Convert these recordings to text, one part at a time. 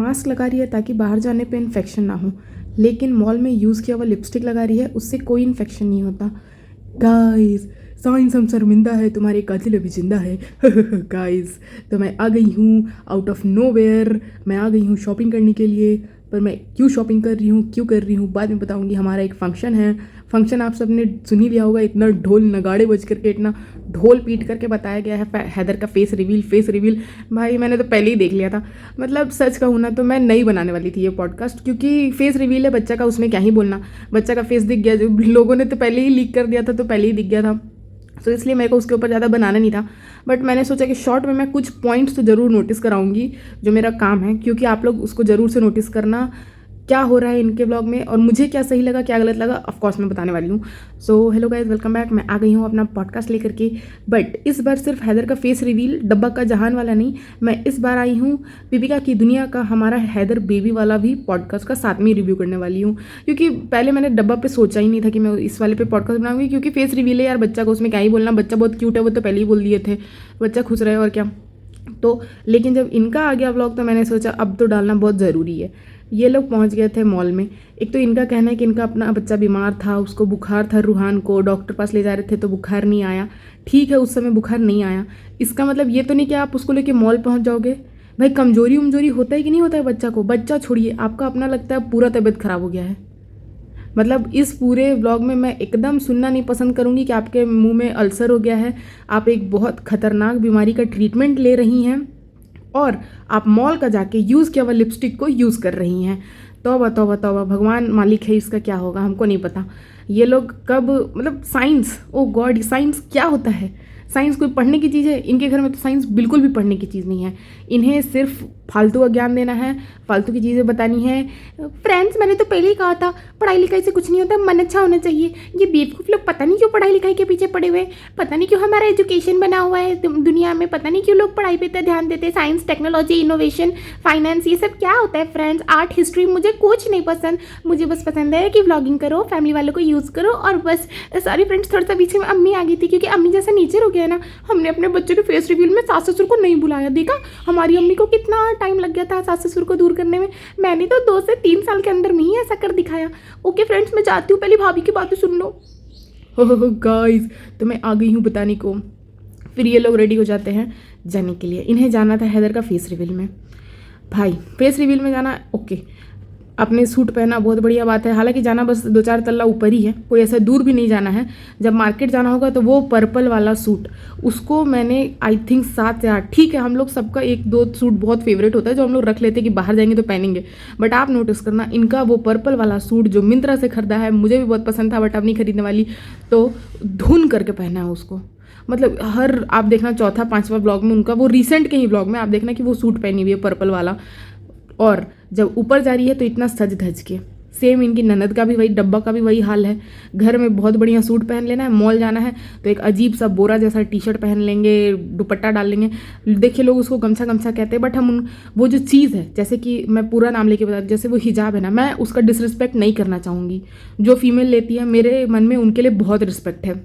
Mask लगा रही है ताकि बाहर जाने पे इन्फेक्शन ना हो, लेकिन मॉल में यूज़ किया हुआ लिपस्टिक लगा रही है, उससे कोई इन्फेक्शन नहीं होता। गाइस, साइंस हम शर्मिंदा है, तुम्हारे कातिल अभी जिंदा है। गाइस, तो मैं आ गई हूँ आउट ऑफ नोवेयर, मैं आ गई हूँ शॉपिंग करने के लिए। पर मैं क्यों शॉपिंग कर रही हूँ, क्यों कर रही हूँ, बाद में बताऊँगी। हमारा एक फंक्शन है, फंक्शन आप सबने सुन ही लिया होगा। इतना ढोल नगाड़े बज करके, इतना ढोल पीट करके बताया गया है हैदर का फेस रिवील। भाई मैंने तो पहले ही देख लिया था। मतलब सच कहूँ ना तो मैं नहीं बनाने वाली थी ये पॉडकास्ट, क्योंकि फेस रिवील है बच्चा का, उसमें क्या ही बोलना। बच्चा का फेस दिख गया, जो लोगों ने तो पहले ही लीक कर दिया था, तो पहले ही दिख गया था। तो इसलिए मेरे को उसके ऊपर ज़्यादा बनाना नहीं था। बट मैंने सोचा कि शॉर्ट में मैं कुछ पॉइंट्स तो ज़रूर नोटिस कराऊंगी, जो मेरा काम है, क्योंकि आप लोग उसको ज़रूर से नोटिस करना क्या हो रहा है इनके व्लॉग में, और मुझे क्या सही लगा क्या गलत लगा ऑफकोर्स मैं बताने वाली हूँ। So hello guys, welcome back. मैं आ गई हूँ अपना पॉडकास्ट लेकर के, बट इस बार सिर्फ हैदर का फेस रिवील, डब्बा का जहान वाला नहीं। मैं इस बार आई हूँ दीपिका की दुनिया का, हमारा हैदर बेबी वाला भी पॉडकास्ट का साथ में रिव्यू करने वाली हूँ। क्योंकि पहले मैंने डब्बा पे सोचा ही नहीं था कि मैं इस वाले पे पॉडकास्ट बनाऊंगी, क्योंकि फेस रिवील है यार, बच्चा को उसमें क्या ही बोलना, बच्चा बहुत क्यूट है, वो तो पहले ही बोल दिए थे, बच्चा खुश रहे और क्या। तो लेकिन जब इनका आ गया व्लॉग तो मैंने सोचा अब तो डालना बहुत ज़रूरी है। ये लोग पहुंच गए थे मॉल में। एक तो इनका कहना है कि इनका अपना बच्चा बीमार था, उसको बुखार था, रूहान को डॉक्टर पास ले जा रहे थे तो बुखार नहीं आया। ठीक है, उस समय बुखार नहीं आया, इसका मतलब ये तो नहीं कि आप उसको लेके मॉल पहुंच जाओगे। भाई कमजोरी उमजोरी होता है कि नहीं होता है बच्चा को, बच्चा छोड़िए, आपका अपना लगता है पूरा तबीयत खराब हो गया है। मतलब इस पूरे व्लॉग में मैं एकदम सुनना नहीं पसंद करूंगी कि आपके मुंह में अल्सर हो गया है, आप एक बहुत खतरनाक बीमारी का ट्रीटमेंट ले रही हैं, और आप मॉल का जाके यूज़ किया हुआ लिपस्टिक को यूज़ कर रही हैं। तौबा तौबा तौबा, भगवान मालिक है, इसका क्या होगा हमको नहीं पता। ये लोग कब, मतलब साइंस, ओ गॉड, साइंस क्या होता है? साइंस कोई पढ़ने की चीज़ है? इनके घर में तो साइंस बिल्कुल भी पढ़ने की चीज़ नहीं है। इन्हें सिर्फ फालतू का ज्ञान देना है, फालतू की चीज़ें बतानी है। फ्रेंड्स, मैंने तो पहले ही कहा था पढ़ाई लिखाई से कुछ नहीं होता, मन अच्छा होना चाहिए। ये बेवकूफ़ लोग पता नहीं क्यों पढ़ाई लिखाई के पीछे पड़े हुए, पता नहीं क्यों हमारा एजुकेशन बना हुआ है दुनिया में, पता नहीं क्यों लोग पढ़ाई पे इतना ध्यान देते हैं। साइंस, टेक्नोलॉजी, इनोवेशन, फाइनेंस, ये सब क्या होता है फ्रेंड्स? आर्ट, हिस्ट्री मुझे कुछ नहीं पसंद। मुझे बस पसंद है कि व्लॉगिंग करो, फैमिली वालों को यूज़ करो, और बस। सॉरी फ्रेंड्स, थोड़ा सा पीछे में अम्मी आ गई थी, क्योंकि अम्मी जैसा नेचर हो गया है ना। हमने अपने बच्चों के फेस रिवील में सास ससुर को नहीं बुलाया, देखा हमारी अम्मी को कितना टाइम लग गया था सास ससुर को दूर करने में। मैंने तो 2 से 3 साल के अंदर में ही ऐसा कर दिखाया। ओके फ्रेंड्स, मैं जाती हूँ, पहले भाभी की बातें सुन लो। हो गाइस, तो मैं आ गई हूँ बताने को। फिर ये लोग रेडी हो जाते हैं जाने के लिए। इन्हें जाना था हैदर का फेस रिवील में। भाई फेस रिवील में जाना, ओके, आपने सूट पहना, बहुत बढ़िया बात है। हालांकि जाना बस 2-4 तल्ला ऊपर ही है, कोई ऐसा दूर भी नहीं जाना है। जब मार्केट जाना होगा तो वो पर्पल वाला सूट, उसको मैंने आई थिंक 7 से 8, ठीक है हम लोग सबका 1-2 सूट बहुत फेवरेट होता है जो हम लोग रख लेते हैं कि बाहर जाएंगे तो पहनेंगे। बट आप नोटिस करना, इनका वो पर्पल वाला सूट जो मिंत्रा से खरीदा है, मुझे भी बहुत पसंद था बट अब नहीं खरीदने वाली, तो धुन करके पहना है उसको। मतलब हर, आप देखना 4-5वां ब्लॉग में उनका, वो रिसेंट के ही ब्लॉग में आप देखना कि वो सूट पहनी हुई है पर्पल वाला। और जब ऊपर जा रही है तो इतना सज धज के। सेम इनकी ननद का भी वही, डब्बा का भी वही हाल है। घर में बहुत बढ़िया सूट पहन लेना है, मॉल जाना है तो एक अजीब सा बोरा जैसा टी शर्ट पहन लेंगे, दुपट्टा डाल लेंगे। देखिए लोग उसको गमछा गमछा कहते हैं, बट हम वो जो चीज़ है, जैसे कि मैं पूरा नाम लेके बता, जैसे वो हिजाब है ना, मैं उसका डिसरिस्पेक्ट नहीं करना चाहूँगी। जो फीमेल लेती है, मेरे मन में उनके लिए बहुत रिस्पेक्ट है,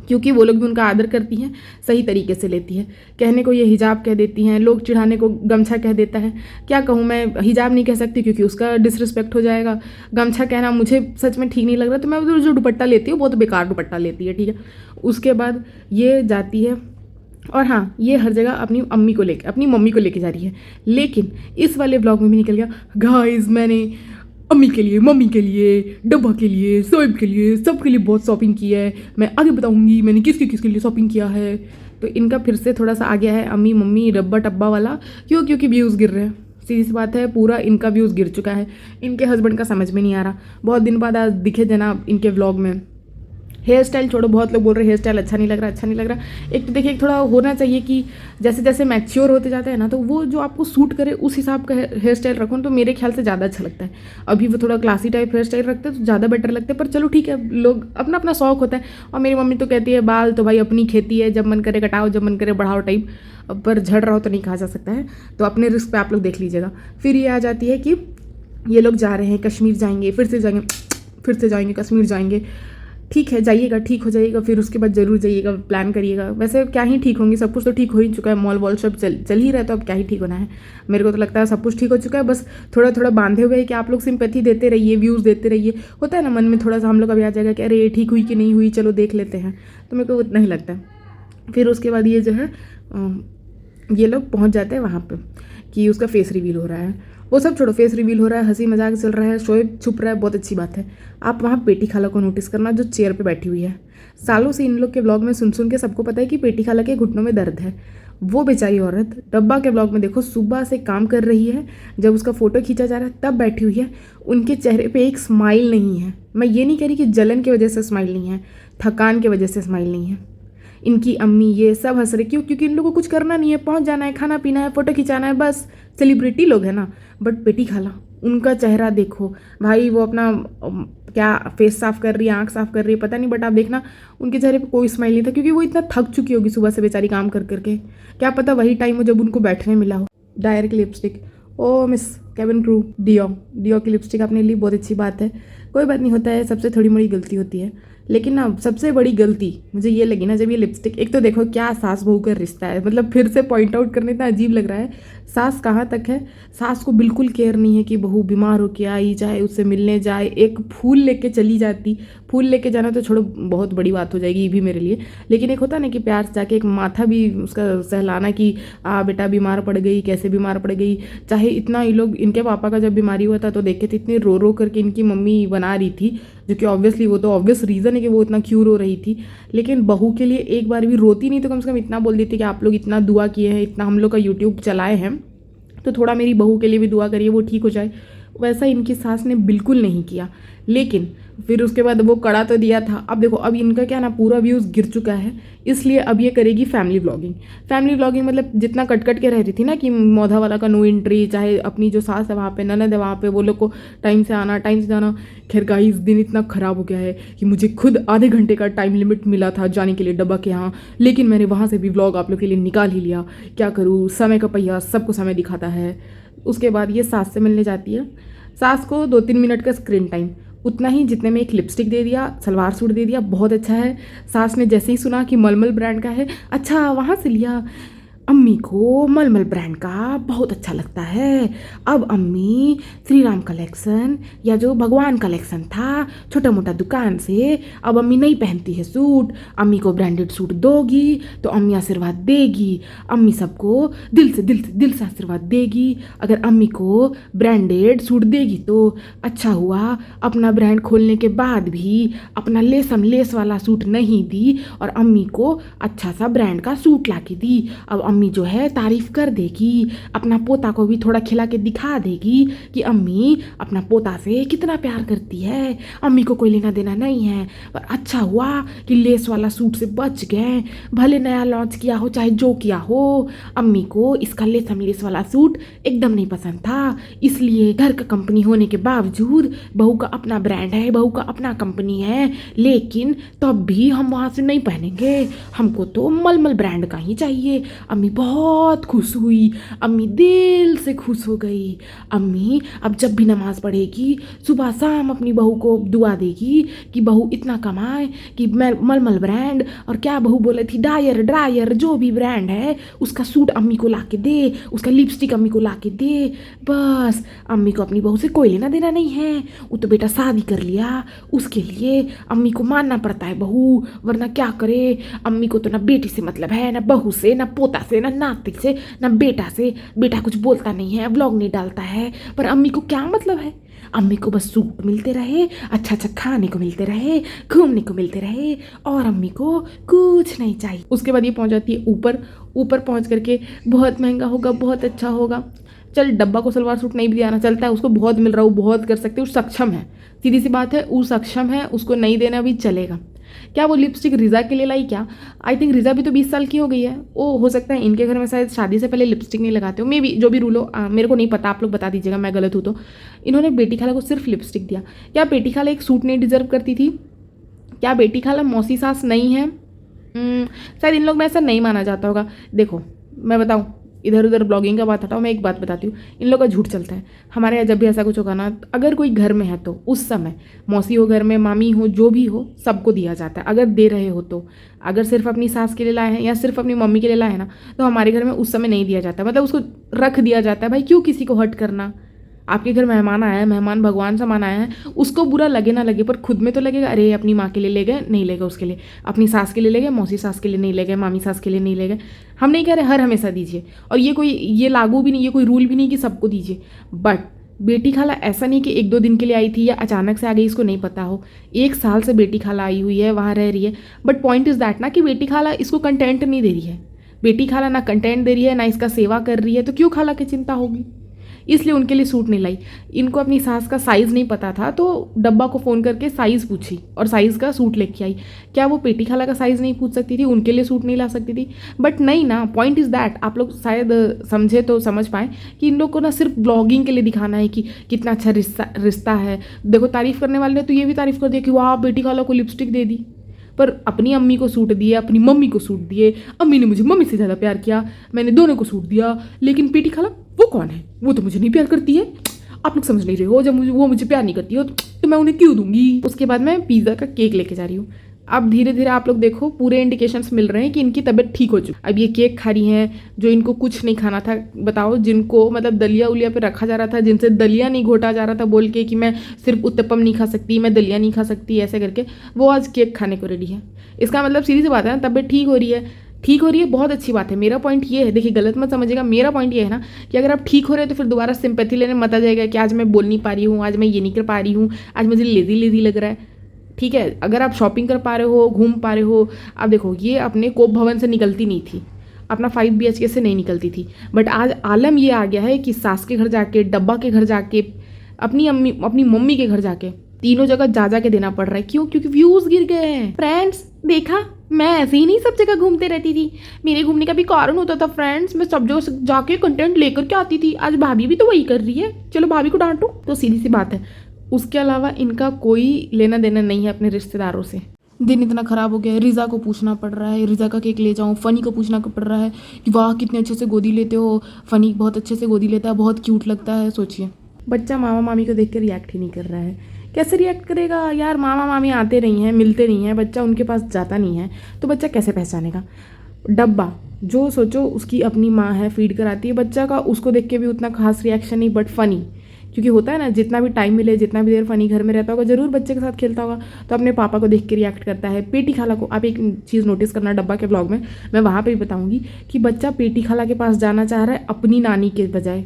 क्योंकि वो लोग भी उनका आदर करती हैं, सही तरीके से लेती है। कहने को ये हिजाब कह देती हैं, लोग चिढ़ाने को गमछा कह देता है। क्या कहूँ, मैं हिजाब नहीं कह सकती क्योंकि उसका डिसरिस्पेक्ट हो जाएगा। गमछा कहना मुझे सच में ठीक नहीं लग रहा, तो मैं जो दुपट्टा लेती हूँ बहुत बेकार दुपट्टा लेती है, ठीक है। उसके बाद ये जाती है, और हाँ, ये हर जगह अपनी मम्मी को लेके जा रही है। लेकिन इस वाले ब्लॉग में भी निकल गया, गाइस मैंने अम्मी के लिए, मम्मी के लिए, डब्बा के लिए, सोएब के लिए, सबके लिए बहुत शॉपिंग की है। मैं आगे बताऊंगी मैंने किसके लिए शॉपिंग किया है। तो इनका फिर से थोड़ा सा आ गया है अम्मी मम्मी डब्बा टब्बा वाला, क्योंकि व्यूज़ गिर रहे हैं। सीधी सी बात है, पूरा इनका व्यूज़ गिर चुका है। इनके हस्बैंड का समझ में नहीं आ रहा, बहुत दिन बाद आज दिखे जनाब इनके व्लॉग में। हेयर स्टाइल छोड़ो, बहुत लोग बोल रहे हैं हेयर स्टाइल अच्छा नहीं लग रहा। एक तो देखिए, थोड़ा होना चाहिए कि जैसे जैसे मैच्योर होते जाते हैं ना, तो वो जो आपको सूट करे उस हिसाब का हेयर स्टाइल रखो, तो मेरे ख्याल से ज़्यादा अच्छा लगता है। अभी वो थोड़ा क्लासी टाइप हेयर स्टाइल रखते हैं तो ज़्यादा बेटर लगता है, पर चलो ठीक है, लोग अपना अपना शौक होता है। और मेरी मम्मी तो कहती है बाल तो भाई अपनी खेती है, जब मन करे कटाओ, जब मन करे बढ़ाओ टाइप, पर झड़ रहा हो तो नहीं कहा जा सकता है। तो अपने रिस्क पे आप लोग देख लीजिएगा। फिर ये आ जाती है कि ये लोग जा रहे हैं कश्मीर जाएंगे, फिर से जाएंगे कश्मीर जाएंगे। ठीक है जाइएगा, ठीक हो जाइएगा, फिर उसके बाद ज़रूर जाइएगा, प्लान करिएगा। वैसे क्या ही ठीक होंगी, सब कुछ तो ठीक हो ही चुका है, मॉल वॉल सब चल ही रहा है, तो अब क्या ही ठीक होना है। मेरे को तो लगता है सब कुछ ठीक हो चुका है, बस थोड़ा थोड़ा बांधे हुए है कि आप लोग सिंपैथी देते रहिए, व्यूज़ देते रहिए। होता है ना मन में थोड़ा सा हम लोग अभी आ जाएगा कि अरे ये ठीक हुई कि नहीं हुई, चलो देख लेते हैं, तो मेरे को उतना ही लगता है। फिर उसके बाद ये जो है ये लोग पहुँच जाते हैं वहाँ पर कि उसका फेस रिवील हो रहा है। वो सब छोड़ो, फेस रिवील हो रहा है, हंसी मजाक चल रहा है, शोएब छुप रहा है, बहुत अच्छी बात है। आप वहाँ पेटी खाला को नोटिस करना जो चेयर पे बैठी हुई है। सालों से इन लोग के ब्लॉग में सुन के सबको पता है कि पेटी खाला के घुटनों में दर्द है। वो बेचारी औरत डब्बा के ब्लॉग में देखो सुबह से काम कर रही है, जब उसका फोटो खींचा जा रहा है तब बैठी हुई है। उनके चेहरे पे एक स्माइल नहीं है। मैं ये नहीं कह रही कि जलन की वजह से स्माइल नहीं है, थकान की वजह से स्माइल नहीं है। इनकी अम्मी ये सब हंस रहे, क्यों? क्योंकि इन लोगों को कुछ करना नहीं है, पहुंच जाना है, खाना पीना है, फोटो खिंचाना है, बस सेलिब्रिटी लोग हैं ना। बट पेटी खाला, उनका चेहरा देखो भाई, वो अपना क्या फेस साफ कर रही है, आंख साफ कर रही है, पता नहीं, बट आप देखना उनके चेहरे पे कोई स्माइल नहीं था, क्योंकि वो इतना थक चुकी होगी सुबह से बेचारी काम कर करके। क्या पता वही टाइम हो जब उनको बैठने मिला हो। डायरेक्ट लिपस्टिक, ओ मिस केविन क्रू, डियो की लिपस्टिक आपने ली, बहुत अच्छी बात है, कोई बात नहीं, होता है, सबसे थोड़ी मोड़ी गलती होती है। लेकिन ना सबसे बड़ी गलती मुझे ये लगी ना, जब ये लिपस्टिक, एक तो देखो क्या सास बहू का रिश्ता है, मतलब फिर से पॉइंट आउट करने इतना अजीब लग रहा है। सास कहाँ तक है, सास को बिल्कुल केयर नहीं है कि बहू बीमार होके आई, चाहे उससे मिलने जाए, एक फूल लेके चली जाती। फूल लेके जाना तो छोड़ो, बहुत बड़ी बात हो जाएगी ये भी मेरे लिए, लेकिन एक होता है ना कि प्यार से जाके एक माथा भी उसका सहलाना कि बेटा बीमार पड़ गई, कैसे बीमार पड़ गई। चाहे इतना ये लोग, इनके पापा का जब बीमारी हुआ था तो देखे थे इतने रो रो करके इनकी मम्मी बना रही थी, जो कि ऑब्वियसली वो तो ऑब्वियस रीज़न है कि वो इतना क्यों रो रही थी। लेकिन बहू के लिए एक बार भी रोती नहीं, तो कम से कम इतना बोल देती कि आप लोग इतना दुआ किए हैं, इतना हम लोग का यूट्यूब चलाए हैं, तो थोड़ा मेरी बहू के लिए भी दुआ करिए, वो ठीक हो जाए। वैसा इनकी सास ने बिल्कुल नहीं किया। लेकिन फिर उसके बाद वो कड़ा तो दिया था। अब देखो, अब इनका क्या ना पूरा व्यूज़ गिर चुका है, इसलिए अब ये करेगी फैमिली व्लॉगिंग। फैमिली व्लॉगिंग मतलब जितना कट कट के रह रही थी ना कि मौधा वाला का नो एंट्री, चाहे अपनी जो सास है वहाँ पे, ननद है वहाँ पे, वो लोग को टाइम से आना, टाइम से जाना। खैर गाइस, दिन इतना ख़राब हो गया है कि मुझे खुद आधे घंटे का टाइम लिमिट मिला था जाने के लिए डब्बा के यहाँ, लेकिन मैंने वहाँ से भी व्लॉग आप लोग के लिए निकाल ही लिया। क्या करूँ, समय का पहिया सबको समय दिखाता है। उसके बाद ये सास से मिलने जाती है। सास को 2-3 मिनट का स्क्रीन टाइम, उतना ही जितने में एक लिपस्टिक दे दिया, सलवार सूट दे दिया, बहुत अच्छा है। सास ने जैसे ही सुना कि मलमल ब्रांड का है, अच्छा वहाँ से लिया। अम्मी को मलमल ब्रांड का बहुत अच्छा लगता है। अब अम्मी श्री राम कलेक्शन या जो भगवान कलेक्शन था छोटा मोटा दुकान से, अब अम्मी नहीं पहनती है सूट, अम्मी को ब्रांडेड सूट दोगी तो अम्मी आशीर्वाद देगी, अम्मी सबको दिल से आशीर्वाद देगी। अगर अम्मी को ब्रांडेड सूट देगी तो अच्छा हुआ, अपना ब्रांड खोलने के बाद भी अपना लेस वाला सूट नहीं दी और अम्मी को अच्छा सा ब्रांड का सूट ला के दी। अब अम्मी जो है तारीफ कर देगी, अपना पोता को भी थोड़ा खिला के दिखा देगी कि अम्मी अपना पोता से कितना प्यार करती है। अम्मी को कोई लेना देना नहीं है, पर अच्छा हुआ कि लेस वाला सूट से बच गए, भले नया लॉन्च किया हो चाहे जो किया हो। अम्मी को इसका लेस वाला सूट एकदम नहीं पसंद था, इसलिए घर का कंपनी होने के बावजूद, बहू का अपना ब्रांड है, बहू का अपना कंपनी है, लेकिन तब भी हम वहाँ से नहीं पहनेंगे, हमको तो मलमल ब्रांड का ही चाहिए। अम्मी बहुत खुश हुई, अम्मी दिल से खुश हो गई। अम्मी अब जब भी नमाज पढ़ेगी सुबह शाम अपनी बहू को दुआ देगी कि बहू इतना कमाए कि मैं मलमल ब्रांड, और क्या बहू बोले थी, ड्रायर जो भी ब्रांड है उसका सूट अम्मी को ला के दे, उसका लिपस्टिक अम्मी को ला के दे। बस अम्मी को अपनी बहू से कोई लेना देना नहीं है, वो तो बेटा शादी कर लिया, उसके लिए अम्मी को मानना पड़ता है बहू, वरना क्या करे। अम्मी को तो ना बेटी से मतलब है, ना बहू से, ना पोता से, ना नाती से, ना बेटा से। बेटा कुछ बोलता नहीं है, व्लॉग नहीं डालता है, पर अम्मी को क्या मतलब है। अम्मी को बस सूट मिलते रहे, अच्छा अच्छा खाने को मिलते रहे, घूमने को मिलते रहे, और अम्मी को कुछ नहीं चाहिए। उसके बाद ये पहुंच जाती है ऊपर पहुंच करके बहुत महंगा होगा, बहुत अच्छा होगा। चल डब्बा को सलवार सूट नहीं भी आना चलता है, उसको बहुत मिल रहा है, वो बहुत कर सकते, वो सक्षम है, सीधी सी बात है, वो सक्षम है, उसको नहीं देना भी चलेगा। क्या वो लिपस्टिक रिजा के लिए लाई क्या? आई थिंक रिजा भी तो 20 साल की हो गई है। वो हो सकता है इनके घर में शायद शादी से पहले लिपस्टिक नहीं लगाते हो, मे बी, जो भी रूल हो, मेरे को नहीं पता, आप लोग बता दीजिएगा मैं गलत हूँ तो। इन्होंने बेटी खाला को सिर्फ लिपस्टिक दिया। क्या बेटी खाला एक सूट नहीं डिजर्व करती थी? क्या बेटी खाला मौसी सास नहीं है? शायद इन लोग में ऐसा नहीं माना जाता होगा। देखो मैं बताऊँ, इधर उधर ब्लॉगिंग का बात हटाओ, मैं एक बात बताती हूँ, इन लोग का झूठ चलता है। हमारे यहाँ जब भी ऐसा कुछ होगा ना, अगर कोई घर में है तो उस समय मौसी हो घर में, मामी हो, जो भी हो, सबको दिया जाता है। अगर दे रहे हो तो, अगर सिर्फ अपनी सास के लिए लाए हैं या सिर्फ अपनी मम्मी के लिए लाए हैं ना, तो हमारे घर में उस समय नहीं दिया जाता, मतलब उसको रख दिया जाता है। भाई क्यों किसी को हर्ट करना। आपके घर मेहमान आया है, मेहमान भगवान समान आया है, उसको बुरा लगे ना लगे, पर खुद में तो लगेगा, अरे अपनी माँ के लिए ले गए, नहीं ले गए उसके लिए, अपनी सास के लिए ले गए, मौसी सास के लिए नहीं ले गए, मामी सास के लिए नहीं ले गए। हम नहीं कह रहे हर हमेशा दीजिए, और ये लागू भी नहीं, ये कोई रूल भी नहीं कि सबको दीजिए। बट बेटी खाला ऐसा नहीं कि 1-2 दिन के लिए आई थी या अचानक से आ गई, इसको नहीं पता हो। 1 साल से बेटी खाला आई हुई है, वहाँ रह रही है। बट पॉइंट इज़ दैट ना कि बेटी खाला इसको कंटेंट नहीं दे रही है। बेटी खाला ना कंटेंट दे रही है, ना इसका सेवा कर रही है, तो क्यों खाला की चिंता होगी। इसलिए उनके लिए सूट नहीं लाई। इनको अपनी सास का साइज़ नहीं पता था, तो डब्बा को फ़ोन करके साइज़ पूछी और साइज़ का सूट लेके आई। क्या वो पेटी खाला का साइज़ नहीं पूछ सकती थी, उनके लिए सूट नहीं ला सकती थी। बट नहीं ना, पॉइंट इज़ दैट, आप लोग शायद समझे तो समझ पाएँ कि इन लोग को ना सिर्फ ब्लॉगिंग के लिए दिखाना है कि कितना अच्छा रिश्ता है। देखो, तारीफ़ करने वाले ने तो ये भी तारीफ़ कर दिया कि वाह बेटी खाला को लिपस्टिक दे दी, पर अपनी अम्मी को सूट दिए, अपनी मम्मी को सूट दिए। अम्मी ने मुझे मम्मी से ज़्यादा प्यार किया, मैंने दोनों को सूट दिया। लेकिन पेटी खाला वो कौन है, वो तो मुझे नहीं प्यार करती है। आप लोग समझ नहीं रहे हो, जब मुझे प्यार नहीं करती हो तो मैं उन्हें क्यों दूंगी। उसके बाद मैं पिज़्ज़ा का केक लेके जा रही हूँ। अब धीरे धीरे आप लोग देखो, पूरे इंडिकेशंस मिल रहे हैं कि इनकी तबीयत ठीक हो चुकी। अब ये केक खा रही हैं जो इनको कुछ नहीं खाना था। बताओ, जिनको मतलब दलिया उलिया पे रखा जा रहा था, जिनसे दलिया नहीं घोटा जा रहा था बोल के कि मैं सिर्फ उत्तपम नहीं खा सकती, मैं दलिया नहीं खा सकती, ऐसे करके वो आज केक खाने को रेडी है। इसका मतलब सीधी सी बात है ना, तबीयत ठीक हो रही है। ठीक हो रही है, बहुत अच्छी बात है। मेरा पॉइंट ये है, देखिए गलत मत समझिएगा, मेरा पॉइंट ये है ना कि अगर आप ठीक हो रहे हैं तो फिर दोबारा सिंपैथी लेने मत आ जाएगा कि आज मैं बोल नहीं पा रही हूँ, आज मैं ये नहीं कर पा रही हूँ, आज मुझे लेजी लेजी लग रहा है। ठीक है, अगर आप शॉपिंग कर पा रहे हो, घूम पा रहे हो। आप देखो, ये अपने कोप भवन से निकलती नहीं थी, अपना 5 BHK से नहीं निकलती थी। बट आज आलम ये आ गया है कि सास के घर जाके, डब्बा के घर जाके, अपनी मम्मी के घर जाके, तीनों जगह जा के देना पड़ रहा है। क्यों? क्योंकि व्यूज गिर गए हैं। फ्रेंड्स देखा, मैं ऐसे ही नहीं सब जगह घूमते रहती थी, मेरे घूमने का भी कारण होता था फ्रेंड्स। मैं सब जगह जाके कंटेंट लेकर के आती थी। आज भाभी भी तो वही कर रही है, चलो भाभी को डांटो। तो सीधी सी बात है, उसके अलावा इनका कोई लेना देना नहीं है अपने रिश्तेदारों से। दिन इतना ख़राब हो गया है, रिज़ा को पूछना पड़ रहा है, रिज़ा का केक ले जाऊँ। फ़नी को पूछना पड़ रहा है कि वाह कितने अच्छे से गोदी लेते हो, फ़नी बहुत अच्छे से गोदी लेता है, बहुत क्यूट लगता है। सोचिए, बच्चा मामा मामी को देख कर रिएक्ट ही नहीं कर रहा है। कैसे रिएक्ट करेगा यार, मामा मामी आते नहीं हैं, मिलते नहीं हैं, बच्चा उनके पास जाता नहीं है, तो बच्चा कैसे पहचानेगा। डब्बा, जो सोचो उसकी अपनी माँ है, फीड कराती है, बच्चा का उसको देख के भी उतना खास रिएक्शन नहीं। बट फ़नी, क्योंकि होता है ना, जितना भी टाइम मिले, जितना भी देर फ़नी घर में रहता होगा, ज़रूर बच्चे के साथ खेलता होगा, तो अपने पापा को देख के रिएक्ट करता है। पेटी खाला को, आप एक चीज़ नोटिस करना, डब्बा के ब्लॉग में मैं वहाँ पे भी बताऊँगी कि बच्चा पेटी खाला के पास जाना चाह रहा है अपनी नानी के बजाय।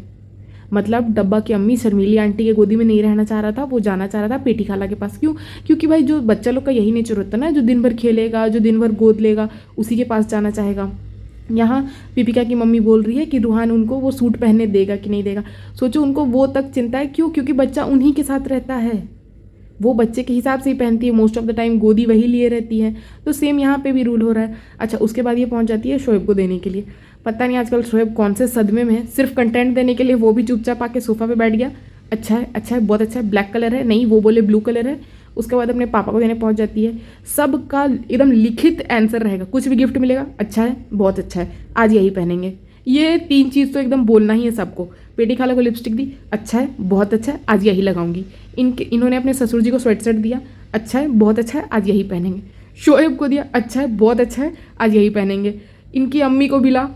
मतलब डब्बा की अम्मी शर्मीली आंटी के गोदी में नहीं रहना चाह रहा था, वो जाना चाह रहा था पेटी खाला के पास। क्यों? क्योंकि भाई जो बच्चा लोग का यही नेचर होता है ना, जो दिन भर खेलेगा, जो दिन भर गोद लेगा, उसी के पास जाना चाहेगा। यहाँ पीपिका की मम्मी बोल रही है कि रूहान उनको वो सूट पहनने देगा कि नहीं देगा। सोचो, उनको वो तक चिंता है। क्यों? क्योंकि बच्चा उन्हीं के साथ रहता है, वो बच्चे के हिसाब से ही पहनती है, मोस्ट ऑफ द टाइम गोदी वही लिए रहती है। तो सेम यहाँ पे भी रूल हो रहा है। अच्छा, उसके बाद ये पहुँच जाती है शोएब को देने के लिए। पता नहीं आजकल शोएब कौन से सदमे में है, सिर्फ कंटेंट देने के लिए वो भी चुपचाप आके सोफा पे बैठ गया। अच्छा है, अच्छा है, बहुत अच्छा है, ब्लैक कलर है, नहीं वो बोले ब्लू कलर है। उसके बाद अपने पापा को देने पहुंच जाती है। सबका एकदम लिखित आंसर रहेगा, कुछ भी गिफ्ट मिलेगा, अच्छा है, बहुत अच्छा है, आज यही पहनेंगे। ये 3 चीज़ तो एकदम बोलना ही है सबको। पेटी खाला को लिपस्टिक दी, अच्छा है, बहुत अच्छा है, आज यही लगाऊंगी। इन्होंने अपने ससुर जी को स्वेटशर्ट दिया, अच्छा है, बहुत अच्छा है, आज यही पहनेंगे। शोएब को दिया, अच्छा है, बहुत अच्छा है, आज यही पहनेंगे। इनकी अम्मी को मिला,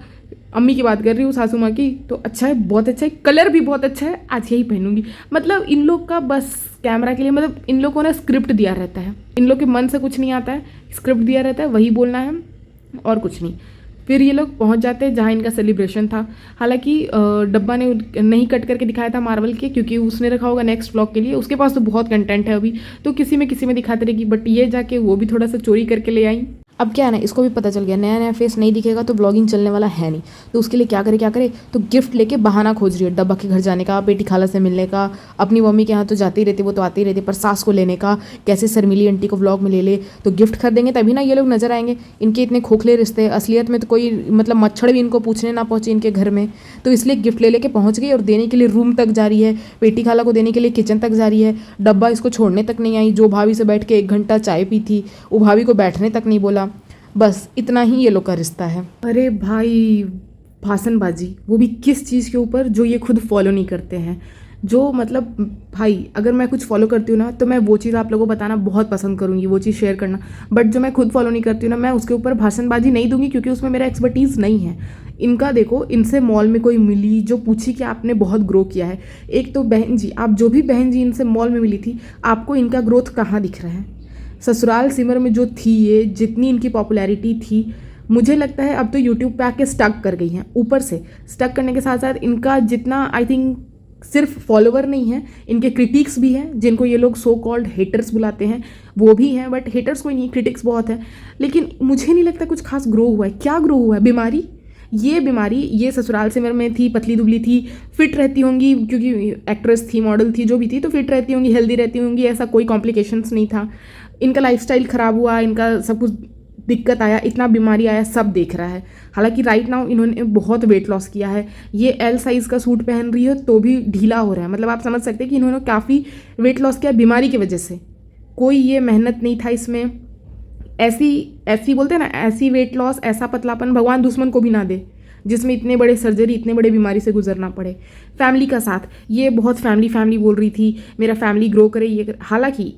अम्मी की बात कर रही हूँ, सासू माँ की, तो अच्छा है, बहुत अच्छा है, कलर भी बहुत अच्छा है, आज यही पहनूंगी। मतलब इन लोग का बस कैमरा के लिए, मतलब इन लोग को ना स्क्रिप्ट दिया रहता है, इन लोग के मन से कुछ नहीं आता है, स्क्रिप्ट दिया रहता है, वही बोलना है और कुछ नहीं। फिर ये लोग पहुंच जाते हैं जहाँ इनका सेलिब्रेशन था। हालांकि डब्बा ने नहीं कट करके दिखाया था मार्वल के, क्योंकि उसने रखा होगा नेक्स्ट व्लॉग के लिए, उसके पास तो बहुत कंटेंट है अभी, तो किसी में दिखाते रहेगी। बट ये जाके वो भी थोड़ा सा चोरी करके ले आई। अब क्या है ना, इसको भी पता चल गया नया नया फेस नहीं दिखेगा तो ब्लॉगिंग चलने वाला है नहीं। तो उसके लिए क्या करे, तो गिफ्ट लेके बहाना खोज रही है डब्बा के घर जाने का, बेटी खाला से मिलने का। अपनी मम्मी के यहाँ तो जाती रहती, वो तो आती रहती, पर सास को लेने का, कैसे शर्मिली आंटी को व्लॉग में ले ले, तो गिफ्ट खरीदेंगे तभी ना ये लोग नजर आएंगे। इनके इतने खोखले रिश्ते, असलियत में तो कोई मतलब मच्छर भी इनको पूछने ना पहुँचे इनके घर में। तो इसलिए गिफ्ट ले लेके पहुँच गई और देने के लिए रूम तक जा रही है, बेटी खाला को देने के लिए किचन तक जा रही है। डब्बा इसको छोड़ने तक नहीं आई, जो भाभी से बैठ के 1 घंटा चाय पी थी, वो भाभी को बैठने तक नहीं बोला। बस इतना ही ये लोग का रिश्ता है। अरे भाई, भाषणबाजी, वो भी किस चीज़ के ऊपर, जो ये खुद फॉलो नहीं करते हैं। जो मतलब भाई, अगर मैं कुछ फॉलो करती हूँ ना तो मैं वो चीज़ आप लोगों को बताना बहुत पसंद करूँगी, वो चीज़ शेयर करना। बट जो मैं खुद फॉलो नहीं करती हूँ ना, मैं उसके ऊपर भाषणबाजी नहीं दूंगी, क्योंकि उसमें मेरा एक्सपर्टीज़ नहीं है। इनका देखो, इनसे मॉल में कोई मिली जो पूछी कि आपने बहुत ग्रो किया है। एक तो बहन जी, आप जो भी बहन जी इनसे मॉल में मिली थी, आपको इनका ग्रोथ कहाँ दिख रहा है? ससुराल सिमर में जो थी, ये जितनी इनकी पॉपुलैरिटी थी, मुझे लगता है अब तो यूट्यूब पे आके स्टक कर गई हैं। ऊपर से स्टक करने के साथ साथ इनका जितना, आई थिंक, सिर्फ फॉलोवर नहीं है, इनके क्रिटिक्स भी हैं, जिनको ये लोग सो कॉल्ड हेटर्स बुलाते हैं, वो भी हैं। बट हेटर्स कोई नहीं, क्रिटिक्स बहुत है। लेकिन मुझे नहीं लगता कुछ खास ग्रो हुआ है। क्या ग्रो हुआ है? बीमारी। ये बीमारी, ये ससुराल सिमर में थी, पतली दुबली थी, फिट रहती होंगी, क्योंकि एक्ट्रेस थी, मॉडल थी, जो भी थी, तो फिट रहती होंगी, हेल्दी रहती होंगी, ऐसा कोई कॉम्प्लिकेशंस नहीं था। इनका लाइफस्टाइल ख़राब हुआ, इनका सब कुछ दिक्कत आया, इतना बीमारी आया, सब देख रहा है। हालांकि राइट नाउ इन्होंने बहुत वेट लॉस किया है। ये एल साइज़ का सूट पहन रही है तो भी ढीला हो रहा है। मतलब आप समझ सकते हैं कि इन्होंने काफ़ी वेट लॉस किया बीमारी की वजह से। कोई ये मेहनत नहीं था इसमें। ऐसी ऐसी बोलते हैं ना, ऐसी वेट लॉस, ऐसा पतलापन भगवान दुश्मन को भी ना दे, जिसमें इतने बड़े सर्जरी, इतने बड़े बीमारी से गुजरना पड़े। फैमिली का साथ, ये बहुत फैमिली फैमिली बोल रही थी, मेरा फैमिली ग्रो करे, ये हालांकि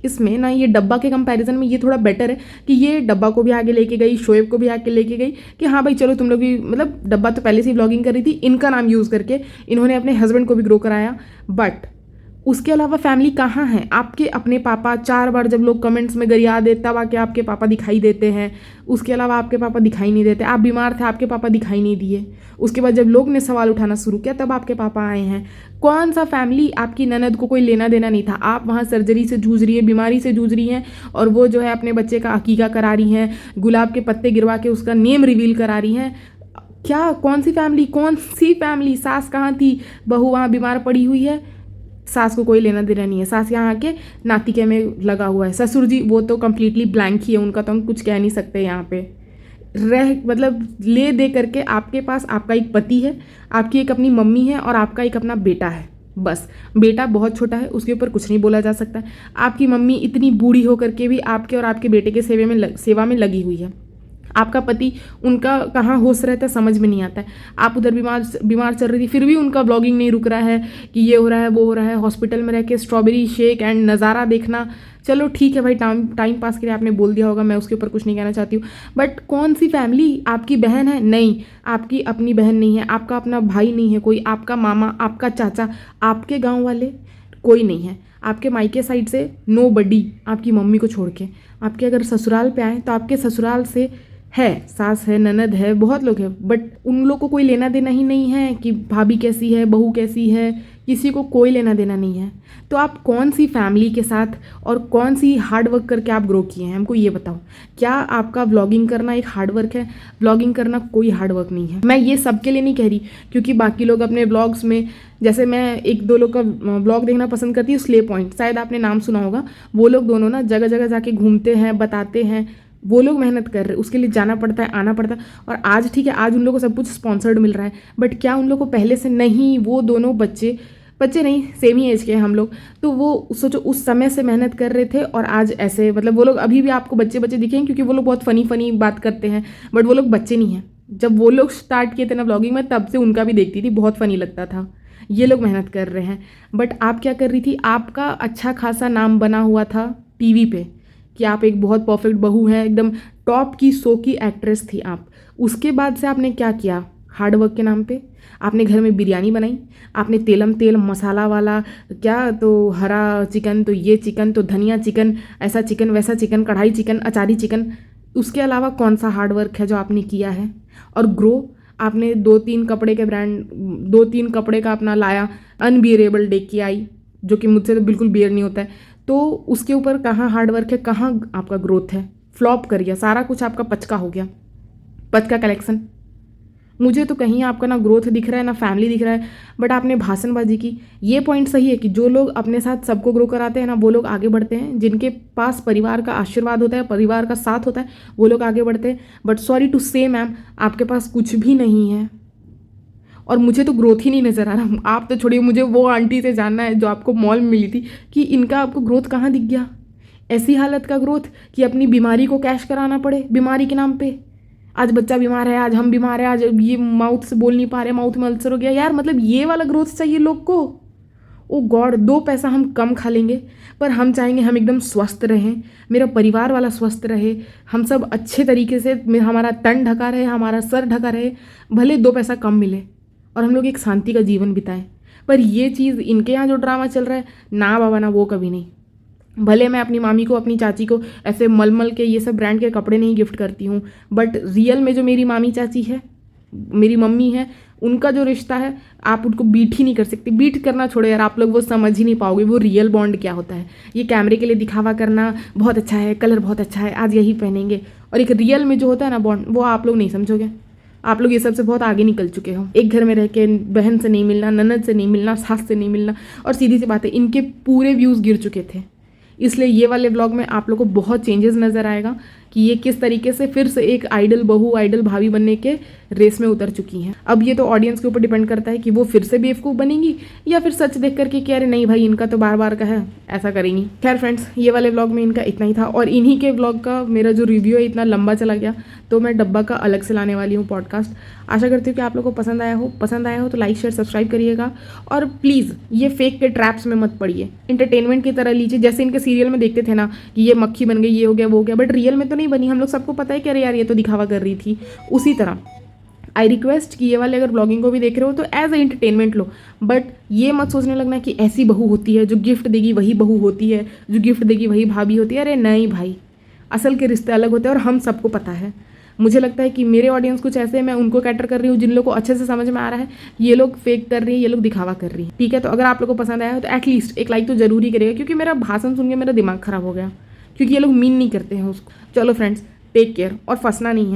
इसमें ना, ये डब्बा के कंपैरिजन में ये थोड़ा बेटर है कि ये डब्बा को भी आगे लेके गई, शोएब को भी आगे लेके गई कि हाँ भाई चलो तुम लोग भी, मतलब डब्बा तो पहले से ही ब्लॉगिंग कर रही थी, इनका नाम यूज़ करके इन्होंने अपने हस्बैंड को भी ग्रो कराया। बट उसके अलावा फैमिली कहाँ है? आपके अपने पापा, 4 बार जब लोग कमेंट्स में गरिया दे तब आके आपके पापा दिखाई देते हैं। उसके अलावा आपके पापा दिखाई नहीं देते। आप बीमार थे, आपके पापा दिखाई नहीं दिए। उसके बाद जब लोग ने सवाल उठाना शुरू किया तब आपके पापा आए हैं। कौन सा फैमिली? आपकी ननद को कोई लेना देना नहीं था। आप वहाँ सर्जरी से जूझ रही है, बीमारी से जूझ रही हैं, और वो जो है अपने बच्चे का अकीका करा रही हैं, गुलाब के पत्ते गिरवा के उसका नेम रिवील करा रही हैं। क्या? कौन सी फैमिली? कौन सी फैमिली? सास कहाँ थी? बहू वहाँ बीमार पड़ी हुई है, सास को कोई लेना देना नहीं है। सास यहाँ आके नातिके में लगा हुआ है। ससुर जी वो तो कम्प्लीटली ब्लैंक ही है, उनका तो हम कुछ कह नहीं सकते यहाँ पे। मतलब ले दे करके आपके पास आपका एक पति है, आपकी एक अपनी मम्मी है, और आपका एक अपना बेटा है। बस बेटा बहुत छोटा है, उसके ऊपर कुछ नहीं बोला जा सकता। आपकी मम्मी इतनी बूढ़ी होकर के भी आपके और आपके बेटे के सेवा में लगी हुई है। आपका पति, उनका कहाँ होश रहता है समझ में नहीं आता है। आप उधर बीमार चल रही थी, फिर भी उनका ब्लॉगिंग नहीं रुक रहा है कि ये हो रहा है, वो हो रहा है। हॉस्पिटल में रह के स्ट्रॉबेरी शेक एंड नज़ारा देखना, चलो ठीक है भाई, टाइम पास के लिए आपने बोल दिया होगा, मैं उसके ऊपर कुछ नहीं कहना चाहती हूँ। बट कौन सी फैमिली? आपकी बहन है? नहीं, आपकी अपनी बहन नहीं है, आपका अपना भाई नहीं है कोई, आपका मामा, आपका चाचा, आपके गाँव वाले कोई नहीं है, आपके मायके साइड से नो बडी, आपकी मम्मी को छोड़ के। आपके अगर ससुराल पे आए तो आपके ससुराल से है, सास है, ननद है, बहुत लोग हैं, बट उन लोग को कोई लेना देना ही नहीं है कि भाभी कैसी है, बहू कैसी है, किसी को कोई लेना देना नहीं है। तो आप कौन सी फैमिली के साथ और कौन सी हार्ड वर्क करके आप ग्रो किए हैं, हमको ये बताओ। क्या आपका व्लॉगिंग करना एक हार्ड वर्क है? व्लॉगिंग करना कोई हार्ड वर्क नहीं है। मैं ये सबके लिए नहीं कह रही, क्योंकि बाकी लोग अपने व्लॉग्स में, जैसे मैं 1-2 लोग का व्लॉग देखना पसंद करती हूँ, स्ले पॉइंट, शायद आपने नाम सुना होगा। वो लोग दोनों ना जगह जगह जाके घूमते हैं, बताते हैं, वो लोग मेहनत कर रहे हैं, उसके लिए जाना पड़ता है, आना पड़ता है। और आज ठीक है, आज उन लोगों को सब कुछ स्पॉन्सर्ड मिल रहा है, बट क्या उन लोगों को पहले से नहीं? वो दोनों बच्चे नहीं, सेम ही एज के हैं हम लोग, तो वो सोचो उस समय से मेहनत कर रहे थे, और आज ऐसे, मतलब वो लोग अभी भी आपको बच्चे दिखेंगे, क्योंकि वो लोग बहुत फनी बात करते हैं, बट वो लोग बच्चे नहीं हैं। जब वो लोग स्टार्ट किए थे ना ब्लॉगिंग में, तब से उनका भी देखती थी, बहुत फनी लगता था। ये लोग मेहनत कर रहे हैं, बट आप क्या कर रही थी? आपका अच्छा खासा नाम बना हुआ था टीवी पे कि आप एक बहुत परफेक्ट बहू हैं, एकदम टॉप की शो की एक्ट्रेस थी आप। उसके बाद से आपने क्या किया? हार्ड वर्क के नाम पे आपने घर में बिरयानी बनाई, आपने तेल मसाला वाला, क्या तो हरा चिकन, तो ये चिकन, तो धनिया चिकन, ऐसा चिकन वैसा चिकन, कढ़ाई चिकन, अचारी चिकन। उसके अलावा कौन सा हार्ड वर्क है जो आपने किया है? और ग्रो, आपने 2-3 कपड़े के ब्रांड, 2-3 कपड़े का अपना लाया, अनबियरेबल डेक आई, जो कि मुझसे तो बिल्कुल बियर नहीं होता है। तो उसके ऊपर कहाँ हार्ड वर्क है, कहाँ आपका ग्रोथ है? फ्लॉप कर गया सारा कुछ, आपका पचका हो गया, पचका कलेक्शन। मुझे तो कहीं आपका ना ग्रोथ दिख रहा है, ना फैमिली दिख रहा है, बट आपने भाषणबाजी की। ये पॉइंट सही है कि जो लोग अपने साथ सबको ग्रो कराते हैं ना, वो लोग आगे बढ़ते हैं। जिनके पास परिवार का आशीर्वाद होता है, परिवार का साथ होता है, वो लोग आगे बढ़ते हैं। बट सॉरी टू से मैम, आपके पास कुछ भी नहीं है, और मुझे तो ग्रोथ ही नहीं नज़र आ रहा। आप तो छोड़िए, मुझे वो आंटी से जानना है जो आपको मॉल में मिली थी, कि इनका आपको ग्रोथ कहाँ दिख गया? ऐसी हालत का ग्रोथ कि अपनी बीमारी को कैश कराना पड़े बीमारी के नाम पे। आज बच्चा बीमार है, आज हम बीमार है, आज ये माउथ से बोल नहीं पा रहे, माउथ में अल्सर हो गया। यार मतलब ये वाला ग्रोथ चाहिए लोग को। ओ गॉड, 2 पैसा हम कम खा लेंगे पर हम चाहेंगे हम एकदम स्वस्थ रहें, मेरा परिवार वाला स्वस्थ रहे, हम सब अच्छे तरीके से, हमारा तन ढका रहे, हमारा सर ढका रहे, भले 2 पैसा कम मिले और हम लोग एक शांति का जीवन बिताएं। पर ये चीज़ इनके यहाँ जो ड्रामा चल रहा है ना बाबा ना, वो कभी नहीं। भले मैं अपनी मामी को, अपनी चाची को ऐसे मलमल के ये सब ब्रांड के कपड़े नहीं गिफ्ट करती हूँ, बट रियल में जो मेरी मामी चाची है, मेरी मम्मी है, उनका जो रिश्ता है आप उनको बीट ही नहीं कर सकते। बीट करना छोड़ो यार, आप लोग वो समझ ही नहीं पाओगे वो रियल बॉन्ड क्या होता है। ये कैमरे के लिए दिखावा करना बहुत अच्छा है, कलर बहुत अच्छा है, आज यही पहनेंगे, और एक रियल में जो होता है ना बॉन्ड, वो आप लोग नहीं समझोगे। आप लोग ये सबसे बहुत आगे निकल चुके हो। एक घर में रह के बहन से नहीं मिलना, ननद से नहीं मिलना, सास से नहीं मिलना, और सीधी सी बात है इनके पूरे व्यूज़ गिर चुके थे। इसलिए ये वाले व्लॉग में आप लोग को बहुत चेंजेस नज़र आएगा कि ये किस तरीके से फिर से एक आइडल बहू, आइडल भाभी बनने के रेस में उतर चुकी हैं। अब ये तो ऑडियंस के ऊपर डिपेंड करता है कि वो फिर से बेवकूफ़ बनेंगी या फिर सच देख करके कि अरे नहीं भाई इनका तो बार बार का है, ऐसा करेंगी। खैर फ्रेंड्स, ये वाले व्लॉग में इनका इतना ही था, और इन्हीं के व्लॉग का मेरा जो रिव्यू है इतना लंबा चला गया, तो मैं डब्बा का अलग से लाने वाली हूँ पॉडकास्ट। आशा करती हूँ कि आप लोग को पसंद आया हो तो लाइक शेयर सब्सक्राइब करिएगा, और प्लीज़ ये फेक के ट्रैप्स में मत पड़िए, एंटरटेनमेंट की तरह लीजिए। जैसे इनके सीरियल में देखते थे ना कि ये मक्खी बन गई, ये हो गया, वो हो गया, बट रियल में तो नहीं बनी। हम लोग सबको पता है कि अरे यार ये तो दिखावा कर रही थी। उसी तरह आई रिक्वेस्ट कि ये वाले अगर ब्लॉगिंग को भी देख रहे हो तो एज ए एंटरटेनमेंट लो, बट ये मत सोचने लगना कि ऐसी बहू होती है, जो गिफ्ट देगी वही बहू होती है, जो गिफ्ट देगी वही भाभी होती है। अरे नहीं भाई, असल के रिश्ते अलग होते हैं और हम सबको पता है। मुझे लगता है कि मेरे ऑडियंस कुछ ऐसे हैं, मैं उनको कैटर कर रही हूँ जिन लोगों को अच्छे से समझ में आ रहा है ये लोग फेक कर रही है, ये लोग दिखावा कर रही है। ठीक है, तो अगर आप लोग को पसंद आया हो तो एटलीस्ट एक लाइक तो जरूर ही करेगा, क्योंकि मेरा भाषण सुन के मेरा दिमाग खराब हो गया, क्योंकि ये लोग मीन नहीं करते हैं उसको। चलो फ्रेंड्स, टेक केयर, और फंसना नहीं है।